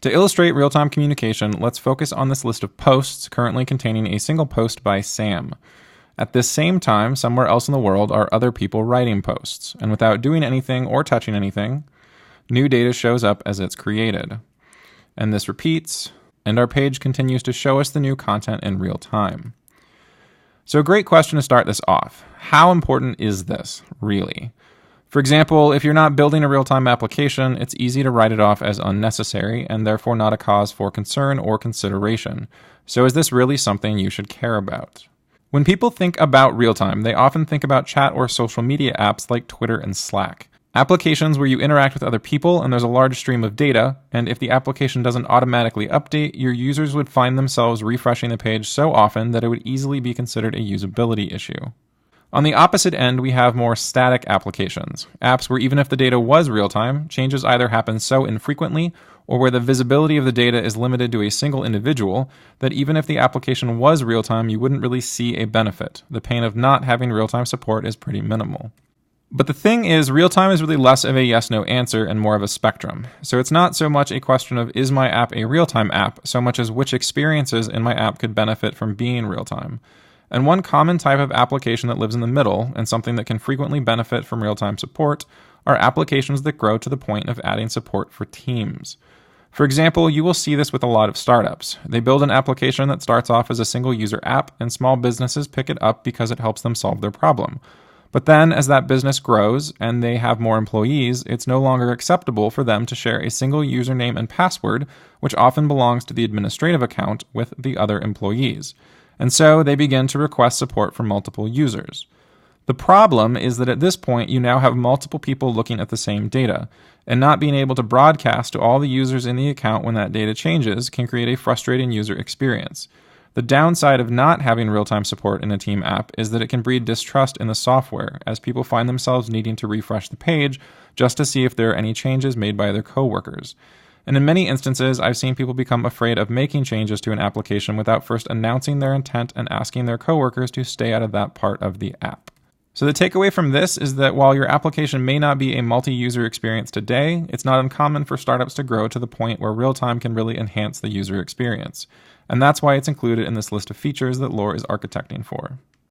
To illustrate real-time communication, let's focus on this list of posts currently containing a single post by Sam. At this same time, somewhere else in the world are other people writing posts, and without doing anything or touching anything, new data shows up as it's created. And this repeats, and our page continues to show us the new content in real time. So a great question to start this off. How important is this, really? For example, if you're not building a real-time application, it's easy to write it off as unnecessary and therefore not a cause for concern or consideration. So is this really something you should care about? When people think about real-time, they often think about chat or social media apps like Twitter and Slack. Applications where you interact with other people and there's a large stream of data, and if the application doesn't automatically update, your users would find themselves refreshing the page so often that it would easily be considered a usability issue. On the opposite end, we have more static applications, apps where even if the data was real-time, changes either happen so infrequently or where the visibility of the data is limited to a single individual that even if the application was real-time, you wouldn't really see a benefit. The pain of not having real-time support is pretty minimal. But the thing is, real-time is really less of a yes-no answer and more of a spectrum. So it's not so much a question of is my app a real-time app, so much as which experiences in my app could benefit from being real-time. And one common type of application that lives in the middle, and something that can frequently benefit from real-time support, are applications that grow to the point of adding support for teams. For example, you will see this with a lot of startups. They build an application that starts off as a single user app, and small businesses pick it up because it helps them solve their problem. But then, as that business grows and they have more employees, it's no longer acceptable for them to share a single username and password, which often belongs to the administrative account, with the other employees. And so they begin to request support from multiple users. The problem is that at this point, you now have multiple people looking at the same data, and not being able to broadcast to all the users in the account when that data changes can create a frustrating user experience. The downside of not having real-time support in a team app is that it can breed distrust in the software, as people find themselves needing to refresh the page just to see if there are any changes made by their coworkers. And in many instances, I've seen people become afraid of making changes to an application without first announcing their intent and asking their coworkers to stay out of that part of the app. So the takeaway from this is that while your application may not be a multi-user experience today, it's not uncommon for startups to grow to the point where real-time can really enhance the user experience. And that's why it's included in this list of features that Lore is architecting for.